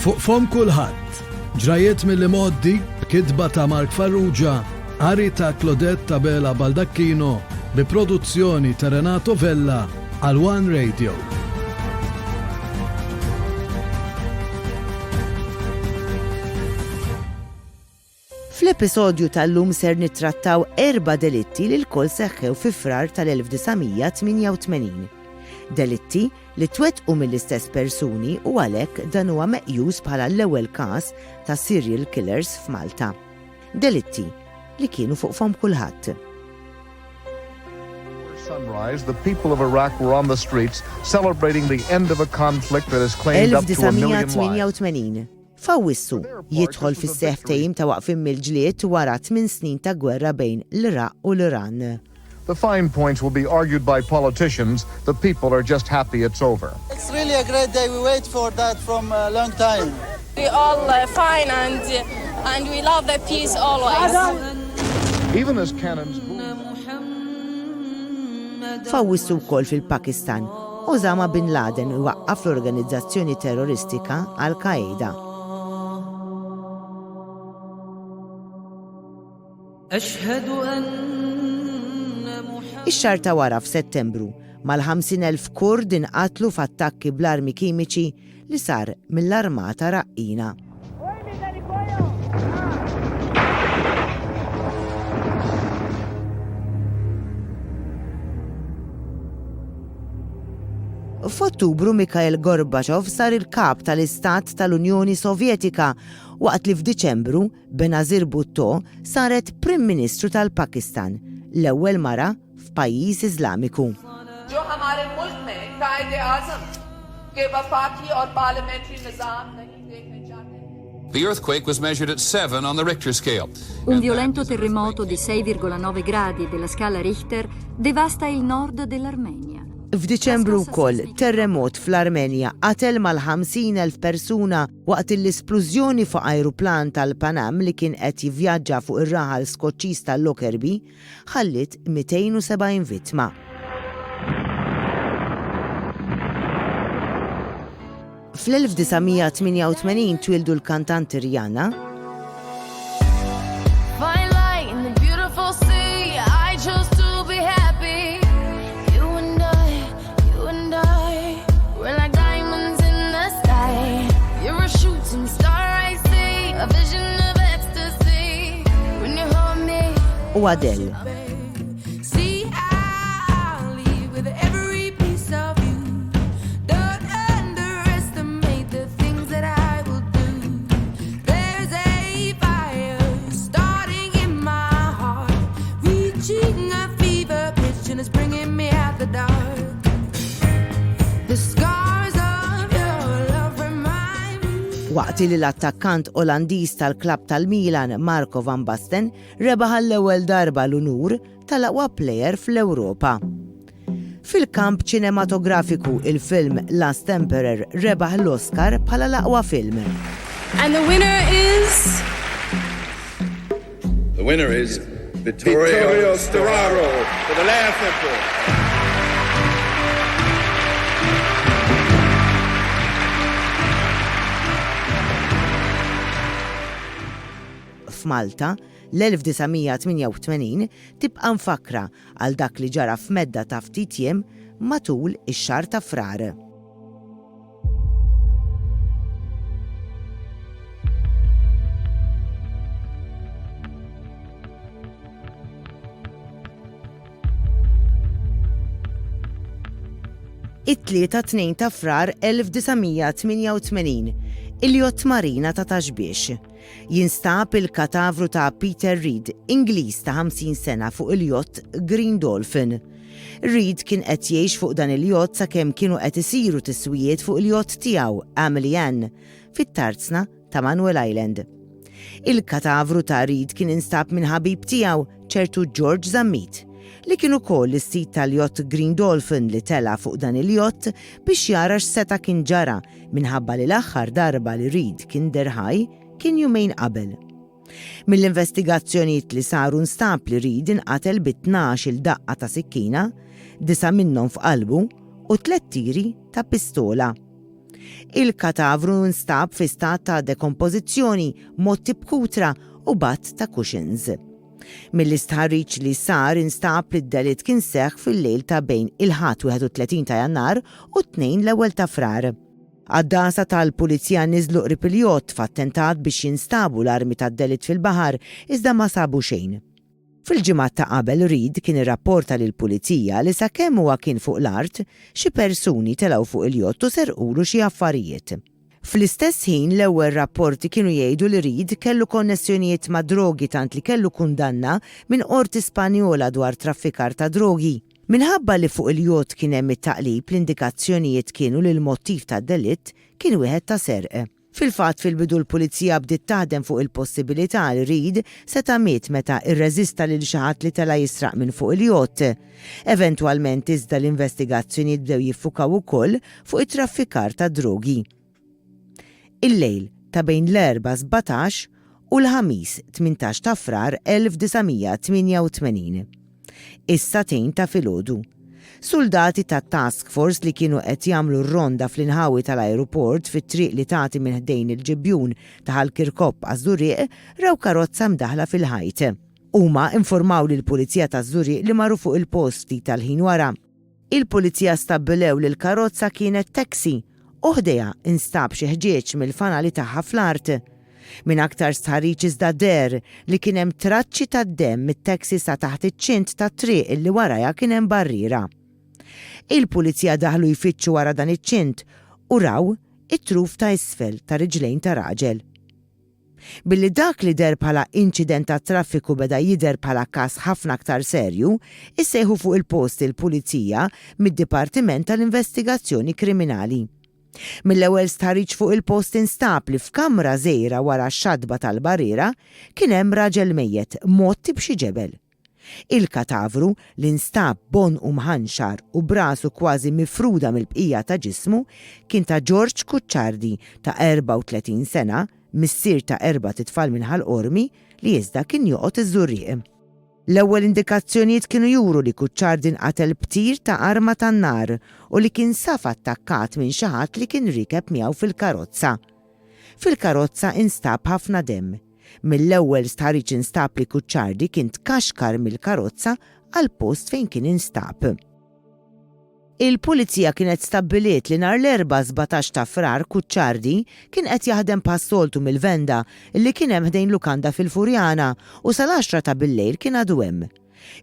Fuq fom kulħadd, ġrajiet mill-modi, kitba ta' Mark Farrugia, ari ta' Claudette Tabela Baldacchino, bi produzzjoni ta' Renato Vella għal One Radio. Fl-episodju tal-lum ser nittrattaw 4 delitti li l-kol seħħew fi frar tal-1988. Delitti li twettqu mill-istess persuni u għalhekk dan huwa meqjus bħala l-ewwel każ ta' serial killers f'Malta. Delitti li kienu fuq fom kulħadd. Sunrise, the people of Iraq were on the streets celebrating the end of a conflict that has claimed up to 1 million lives. 1988. Fawissu jidħol fis-seħħ ftehim ta' waqfim mill-ġlied wara 8 snin ta' gwerra bejn l-Iraq u l-Iran. The fine points will be argued by politicians. The people are just happy it's over. It's really a great day. We wait for that from a long time. We all fine and we love the peace always. Even as cannons boom. Fawissu wkoll fil-Pakistan. Osama bin Laden waqqaf l-organizzazzjoni terroristika Al-Qaeda. Ix-xahar ta' wara f'Settembru mal-50,000 Kurd inqatlu f'attakki bl-armi kimiċi li sar mill-armata Raqqina. F'Ottubru Mikhail Gorbachev sar il-kap tal-Istat tal-Unjoni Sovjetika waqt li f'Diċembru Benazir Bhutto saret Prim Ministru tal-Pakistan, l-ewwel mara f'pajjiż Iżlamiku. जो हमारे मुल्क में कायदे-ए-आज़म के वफाकी और पार्लियामेंट्री निज़ाम नहीं देखने चाहते. The earthquake was measured at 7 on the Richter scale. Un violento terremoto di 6,9 gradi della scala Richter devasta il nord dell'Armenia. F'Diċembru wkoll terremot fl-Armenja qatel mal-50,000 persuna waqt l-isplużjoni fuq ajruplan tal-Panam li kien qed jivvjaġġa fuq ir-raħal Skoċċiż tal-Lockerbie ħallit 270 vittma. Fl-1988 twildu l-kantanti Rihanna, u Adele. Waqt li l-attakkant Olandiż tal-klabb tal-Milan Marco van Basten rebaħ l-ewwel darba l-unur tal-aqwa plejer fl-Ewropa. Fil-kamp ċinematografiku il-film Last Emperor rebaħ l-Oscar bħala l-aqwa film. And the winner is... The winner is Vittorio Storaro for The Last Emperor. F'Malta l-1988 tibqa' mfakra għal dak li ġara f'medda ta' ftit jiem matul ix-xahar ta' frar. It-3 ta' frar 1988 il-jott marina ta' Taxbiex. Jinstab il-katavru ta' Peter Reed, Ingliż ta' 50 sena fuq il-jott Green Dolphin. Reed kien qed jgħix fuq dan il-jott sakemm kienu qed isiru tiswijiet fuq il-jott tiegħu Amelie Ann fit-tarzna ta' Manuel Island. Il-katavru ta' Reed kien instab minn ħabib tiegħu ċertu George Zammit li kienu ukoll is-sit tal-jott Green Dolphin li tela fuq dan il-jott biex jara x'seta kien ġara minħabba li l-aħħar darba li Reed kien derħaj kien jumejn qabel. Mill-investigazzjonijiet li saru nstab li Reed inqatel b'12 daqqa ta' sikkina, 9 minnhom f'qalbu u 3 tiri ta' pistola. Il-katavru nstab fi stat ta' dekompożizzjoni, motti b'kutra u batt ta' cushions. Mill-istħarriġ li sar instab li d-delit kien seħħ fil-lejl ta' bejn il-ħadd 31 ta' Jannar u 2 l-ewwel ta' Frar. Għad-dasa tal-pulizija niżlu qrib il-jott f'attentat biex jinstabu l-armi tad-delit fil-baħar iżda ma sabu xejn. Fil-ġimgħat ta' qabel Reed kien irrapporta lill-pulizija li sakemm huwa kien fuq l-art, xi persuni telgħu fuq il-jott u serqulu xi affarijiet. Fl-istess ħin l-ewwel rapporti kienu jgħidu li Reed kellu konnessjonijiet ma' drogi tant li kellu kundanna minn qorti Spanjola dwar traffikar ta' drogi. Minħabba li fuq il-jott kien hemm it-taqlib l-indikazzjonijiet kienu li l-mottiv tad-delitt kien wieħed ta' serq. Fil-fatt fil-bidu l-pulizija bdiet taħdem fuq il-possibilità li Reed seta' miet meta irreżista lil xi ħadd li tela jisraq minn fuq il-jott. Eventwalment iżda l-investigazzjonijiet bdew jiffukaw ukoll fuq it-traffikar ta' drogi. Il-lejl ta' bejn l-4-17 u l-ħamis 18 ta' Frar 1988. Is-satejn ta' filgħodu. Soldati ta' task force li kienu qed jagħmlu r-ronda fl-inħawi tal-ajruport fit-triq li tagħti minn ħdejn il-ġibjun ta' Ħalkirkop għaż-Żurieq raw karozza mdaħla fil-ħajt. Huma informaw lill-Pulizija taż-Żurieq li marru fuq il-posti tal-ħin wara. Il-Pulizija stabbilew li l-karozza kienet taxi u ħdejha instab xi ħġieġ mill-fanali tagħha fl-art. Min aktar stħarriġ iżda der li kien hemm traċċi tad-demm mit-taxi sa taħt iċ-ċint tat-triq illi warajha kien hemm barriera. Il-pulizija daħlu jfittxu wara dan iċ-ċint u raw it-truf ta' isfel ta' riġlejn ta' raġel. Billi dak li der bħala inċident ta' traffiku beda jidher bħala każ ħafna aktar serju, issejħu fuq il-post il-pulizija mid-Dipartiment tal-Investigazzjoni Kriminali. Mill-ewwel stħarriġ fuq il-post instab li f'kamra żgħira wara x-xadba tal-barriera kien hemm raġel mejjed motti b'xi ġebel. Il-katavru li nstab bon u mħanxar u brasu kważi mifruda mill-bqija ta' ġismu kien ta' George Kucciardi ta' 34 sena, missier ta' 4 titfal minn ħal-qormi li iżda kien joqgħod iż-Żurrieq. L-ewwel indikazzjonijiet kienu juru li Kucciardi nqatel btir ta' arma tan-nar u li kien saf attakkat minn xi ħadd li kien rikeb miegħu fil-karozza. Fil-karozza instab ħafna demm. Mill-ewwel stħarriġ instab li Kucciardi kien tkaxkar mill-karozza għal post fejn kien instab. Il-pulizija kienet stabbiliet li nhar l-4-17 ta' Frar Kucciardi kien qed jaħdem pas-soltu mill-venda li kien hemm ħdejn lukanda fil-Furjana u sal-10 ta' bil-lejl kien għadu hemm.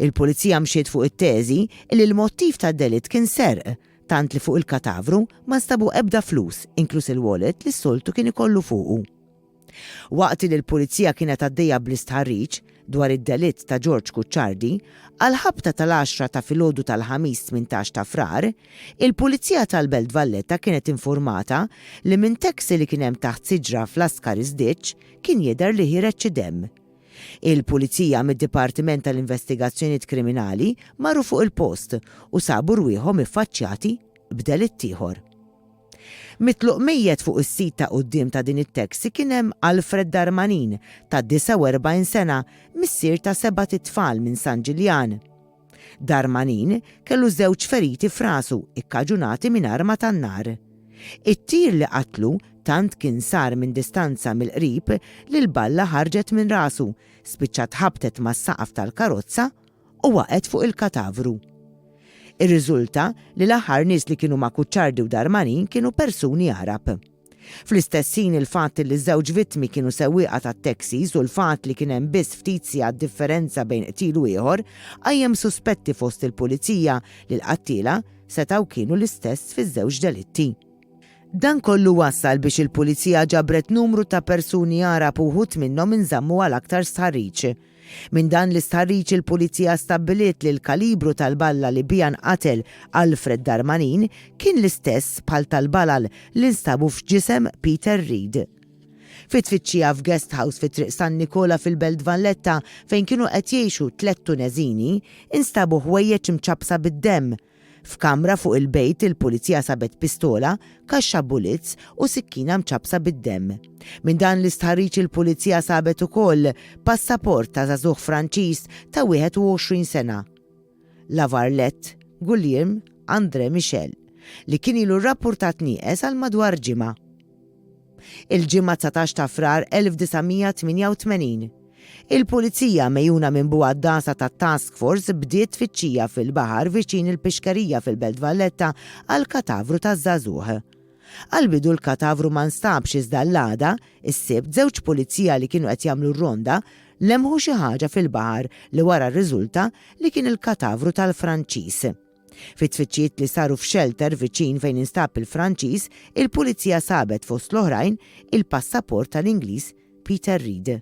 Il-pulizija mxiet fuq it-teżi li l-mottiv tad-delitt kien serq, tant li fuq il-katavru ma stabu ebda flus, inkluż il-wallet li s-soltu kien ikollu fuqu. Waqt li l-pulizija kienet għaddejja bl-istħarriġ dwar id-delitt ta' George Kucciardi, għal ħabta tal-10 ta' filgħodu tal-ħamis 18 ta' Frar, il-Pulizija tal-Belt Valletta kienet informata li minn taxi li kien hemm taħt siġra fl-Askar Iżdiċ kien jidher li ħireġ xi demm. Il-Pulizija mid-Dipartiment tal-Investigazzjonijiet Kriminali marru fuq il-post u sabu rwieħhom iffaċċjati b'delitt ieħor. Mitluq mejjed fuq is-sit ta' quddiem ta' din it-taxi kien hemm Alfred Darmanin ta' 49 sena, missier ta' 7 titfal minn San Ġiljan. Darmanin kellu żewġ feriti f'rasu ikkaġunati minn arma tan-nar. It-tir li qatlu tant kien sar minn distanza mill-qrib li l-balla ħarġet minn rasu, spiċċat ħabtet mas-saqaf tal-karozza u waqgħet fuq il-katavru. Ir-riżulta li l-aħħar nies li kienu ma' Kucciardi u Darmanin kienu persuni Arab. Fl-istess ħin il-fatt li ż-żewġ vittmi kienu sewwieqa tat-taxis u l-fatt li kien hemm biss ftit sigħat differenza bejn qtil u ieħor għajjem suspetti fost il-pulizija li l-qattila setgħu kienu l-istess fiż-żewġ delitti. Dan kollu wassal biex il-pulizija ġabret numru ta' persuni Arab u wħud minnhom inżammu għal aktar stħarriġ. Min dan l-istħarriġ il-pulizija stabbiliet li l-kalibru tal-balla li bija nqatel Alfred Darmanin kien l-istess bħal tal-balal li nstabu f'ġisem Peter Reed. Fit-tfittxija f'guest house fit-triq San Nikola fil-Belt Valletta fejn kienu qed jgħixu 3 Tuneżini instabu ħwejjeġ mċabsa bid-demm. F'kamra fuq il-bejt il-pulizija sabet pistola, kaxxa bullets u sikkina mċabsa bid-demm. Minn dan l-istħarriġ il-pulizija sabet ukoll passaport ta' żagħżugħ Franċiż ta' 21 sena. Lavarlet Guillaume André Michel, li kien ilu rrappurtat nieqes għal madwar ġimgħa. Il-ġimgħa 19 ta' frar 1988, il-pulizija mejjuna minn bugħaddasa ta' Task Force bdiet tfittxija fil-baħar viċin il-pixkerija fil-Belt Valletta għal katavru ta' żagħżugħ. Għal-bidu l-katavru ma nstabx iżda l-għada, is-sibt żewġ pulizija li kienu qed jagħmlu r-ronda lemħu xi ħaġa fil-baħar li wara rriżulta li kien il-katavru tal-Franċiż. Fit-tfittxijiet li saru f'shelter viċin fejn instab il-Franċiż, il-pulizija sabet fost l-oħrajn il-passaport tal-Ingliż Peter Reed.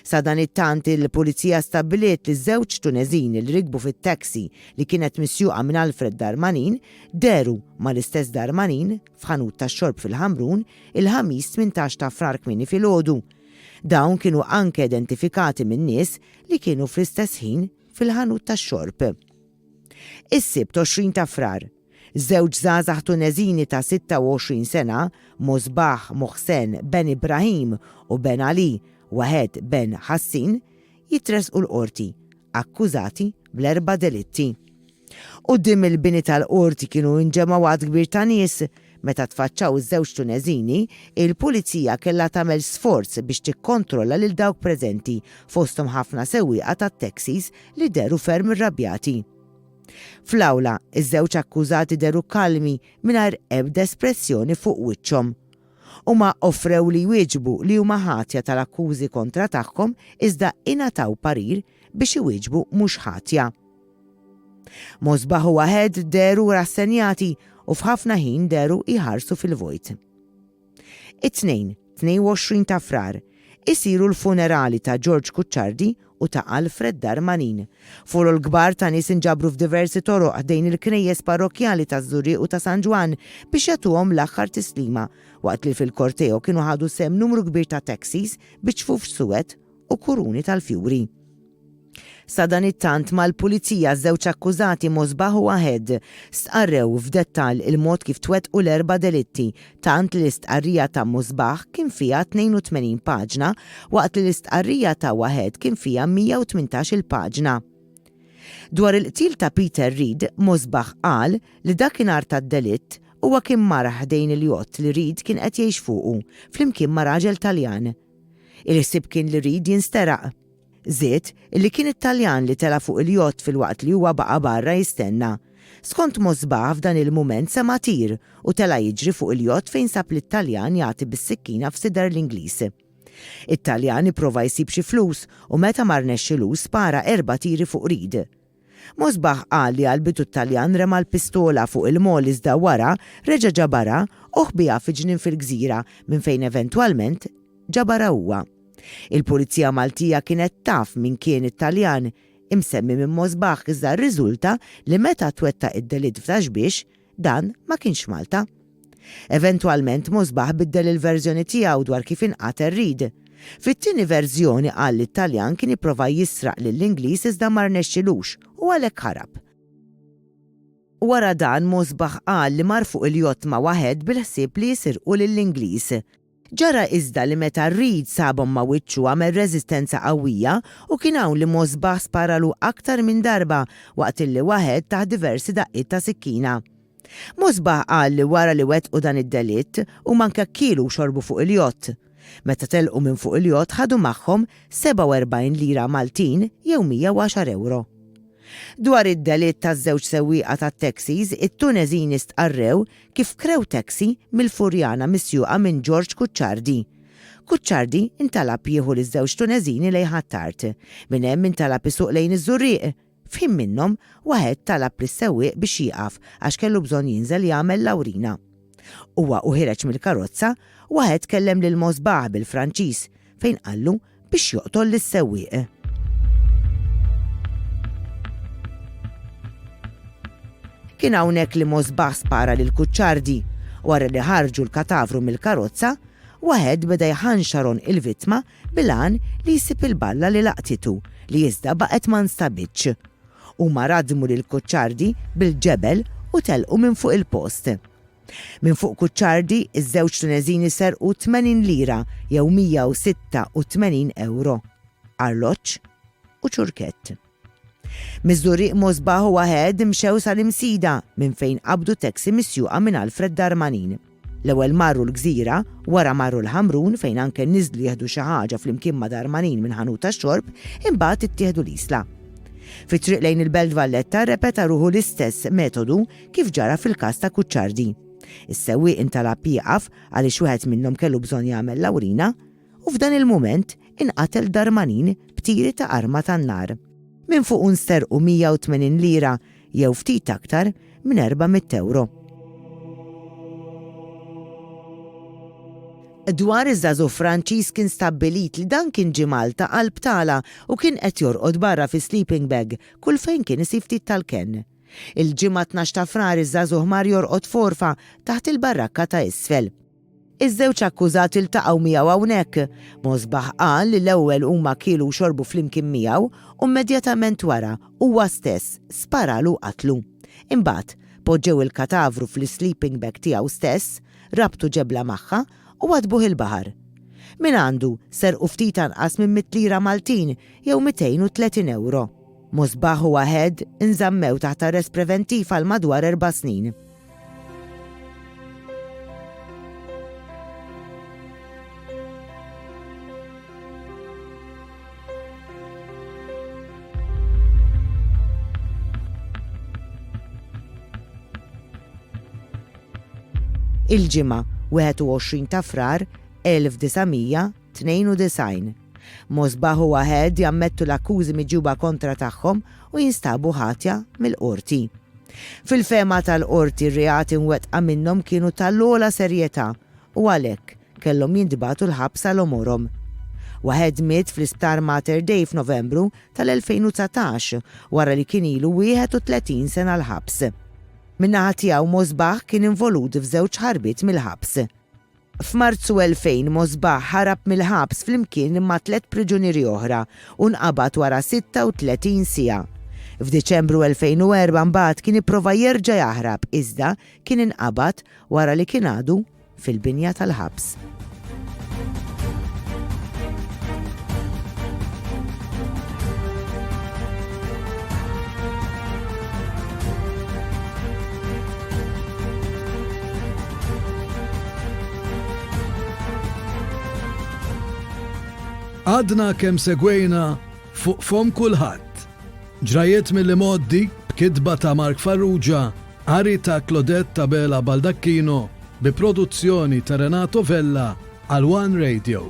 Sa dan it-tant il-pulizija stabbiliet li żewġ Tunezini li rikbu fit-taxi li kienet misjuqa minn Alfred Darmanin deru mal-istess Darmanin f'ħanut tax-xorb fil-Ħamrun il-ħamis 18 ta' frar kmieni filgħodu. Dawn kienu anke identifikati minn nies li kienu fl-istess ħin fil-ħanut tax-xorb. Is-sibt 20 ta' frar, żewġ żgħażagħ Tunezini ta' 26 sena, Mosbah Mohsen Ben Ibrahim u Ben Ali Wahed Ben Hassin, jitresqu l-qorti, akkużati bl-4 delitti. Quddiem il-bini tal-qorti kienu nġemgħu għad kbir ta' nies. Meta tfaċċaw iż-żewġ Tunezini, il-pulizija kellha tagħmel sforz biex tikkontrolla lil dawk preżenti fosthom ħafna sewwieqa tat-taxis li deru ferm irrabjati. Fl-awla, iż-żewġ akkużati deru kalmi mingħajr ebda espressjoni fuq wiċċhom. Huma offrew li jwieġbu li huma ħatja tal-akkużi kontra tagħhom iżda ingħataw parir biex iwieġbu mhux ħatja. Mosbah u Wahed deru rassenjati u f'ħafna ħin deru jħarsu fil-vojt. It-tnejn, 22 ta' frar, isiru l-funerali ta' George Kucciardi u ta' Alfred Darmanin. Furu l-kbar ta' nies inġabru f'diversi toroq dejn il-knejjes parrokjali ta' Żurriq u ta' San Ġwan biex jagħtuhom l-aħħar tislima waqt li fil-korteo kienu ħadu sem numru kbir ta' taxis biċfuf suwed u kuruni tal-fjuri. Sa dan it-tant mal-pulizija żewġ akkużati Mosbah u Wahed stqarrew f'dettall il-mod kif twettqu l-4 delitti, tant li l-istqarrija ta' Mosbah kien fiha 82 paġna waqt li l-istqarrija ta' Wahed kien fiha 118 paġna. Dwar il-qtil ta' Peter Reed, Mosbah qal li dakinhar tad-delitt huwa kien maraħ dejn il-jott li Reed kien qed jgħix fuqu flimkien ma' raġel Taljan. Il-ħsieb kien li Reed jinsteraq. Żied illi kien it-Taljan li tela fuq il-jott fil-waqt li huwa baqa' barra jistenna. Skont Mosbah f'dan il-mument sema tir u tela jiġri fuq il-jott fejn sab li t-Taljan jagħti bis-sikkina f'sidar l-Ingliż. It-Taljan ipprova jsib xi flus u meta ma rnexxilux spara 4 tiri fuq Reed. Mosbah qal li għalbitu t-Taljan rema l-pistola fuq il-mol iżda wara reġa' ġabara u ħbiha fi ġnien fil-gżira minn fejn eventwalment ġabara huwa. Il-Pulizija Maltija kienet taf min kien it-Taljan imsemmi minn Mosbah iżda rriżulta li meta twettaq id-delitt f'Taxbiex dan ma kienx Malta. Eventwalment Mosbah biddel il-verżjoni tiegħu dwar kif inqatel Reed. Fit-tieni verżjoni qal li t-Taljan kien jipprova jisraq lill-Ingliż iżda ma rnexxilux u għalhekk ħarab. Wara dan Mosbah qal li mar fuq il-jott ma' Wahed bil-ħsieb li jisirqu lill-Ingliż. Ġara iżda li meta Reed sabhom ma' wiċċu għamel reżistenza qawwija u kien hawn li Mosbah sparalu aktar minn darba waqt li Wahed taħt diversi daqqiet ta' sikkina. Mosbah qal li wara li wettqu dan id-delitt u manka kielu xorbu fuq il-jott. Meta telqu minn fuq il-jott ħadu magħhom 47 lira Maltin jew 110 euro. Dwar id-delitt taż-żewġ sewwieqa tat-taxis, it-Tunezini stqarrew kif krew taxi mill-Furjana misjuqa minn George Kucciardi. Kucciardi intalab jieħu liż-żewġ Tunezini lejn ħattart, minn hemm intalab isuq lejn iż-Żurriq. F'ħin minnhom Wahed talab lis-sewwieq biex jieqaf għax kellu bżonn jinżel jagħmel lawrina. Huwa u ħireġ mill-karozza, Wahed kellem lil Mosbah bil-Franċiż fejn qallu biex joqtol lis-sewwieq. Kien hawnhekk li Mosbah spara lil Kucciardi. Wara li ħarġu l-katavru mill-karozza, Wahed beda jħanxaron il-vittma bil-għan li jsib il-balla li laqtitu li iżda baqgħet ma nstabitx. Huma radmu lil Kucciardi bil-ġebel u telqu minn fuq il-post. Minn fuq Kucciardi iż-żewġ Tunezini serqu 80 lira jew 186 euro. Arloġġ u ċurkett. Miżduriq Mosbaħ u Wahed mxew sal-imsida minn fejn qabdu taxi misjuqa minn Alfred Darmanin. L-ewwel marru l-Gżira, wara marru l-Ħamrun fejn anke niżlu jieħdu xi ħaġa flimkien ma' Darmanin minn ħanut tax-xorb, imbagħad ittieħdu l-isla. Fit-triq lejn il-Belt Valletta repeta ruħu l-istess metodu kif ġara fil-każ ta' Kuċċardi. Is-sewwieq intalab jieqaf għaliex wieħed minnhom kellu bżonn jagħmel lawrina u f'dan il-mument inqatel Darmanin b'tiri ta' arma tan-nar. Minn fuq nsterqu 180 lira jew ftit aktar minn 400 euro. Dwar iż-żagħżugħ Franċiż kien stabbilit li dan kien ġie Malta qalb tala u kien qed jorqod barra fi sleeping bag kull fejn kien isib ftit tal-kenn. Il-ġimgħa 12 ta' frar iż-żagħżugħ mar jorqod forfa taħt il-barrakka ta' isfel. Iż-żewġ akkużati iltaqgħu miegħu hawnhekk. Mosbaħ qal li l-ewwel huma kielu xorbu flimkien miegħu u immedjatament wara huwa stess sparalu qatlu. Imbagħad poġġew il-katavru fl-sleeping bag tiegħu stess, rabtu ġebla magħha u għadbuh il-baħar. Min għandu serqu ftit anqas minn 100 lira Maltin jew 230 euro. Mosbaħ u Wahed inżammew taħt arrest preventiv għal madwar 4 snin. Il-ġimgħa 21 ta' frar 1992. Mosbaħ u Wahed jammettu l-akkużi miġuba kontra tagħhom u jinstabu ħatja mill-qorti. Fil-fema tal-qorti r-reati nwettqa minnhom kienu tal-ogħla serjetà u għalhekk kellhom jintbagħtu l-ħabs għal omorhom. Wahed miet fl-Isptar Mater Dei f'Novembru tal-2019 wara li kien ilu 31 sena l-ħabs. Min-naħa tiegħu Mosbaħ kien involut f'żewġ ħarbiet mill-ħabs. F'Marzu 2000 Mosbaħ ħarab mill-ħabs flimkien ma' 3 priġunieri oħra u nqabad wara 36 siegħa. F'Diċembru 2004 mbagħad kien ipprova jerġa' jaħrab iżda kien inqabad wara li kien għadu fil-binja tal-ħabs. Għadna kemm segwejna fuq fom kulħadd. Ġrajiet mill-modi b'kitba ta' Mark Farrugia, ari ta' Claudette Tabela Baldacchino, bi produzzjoni ta' Renato Vella għal One Radio.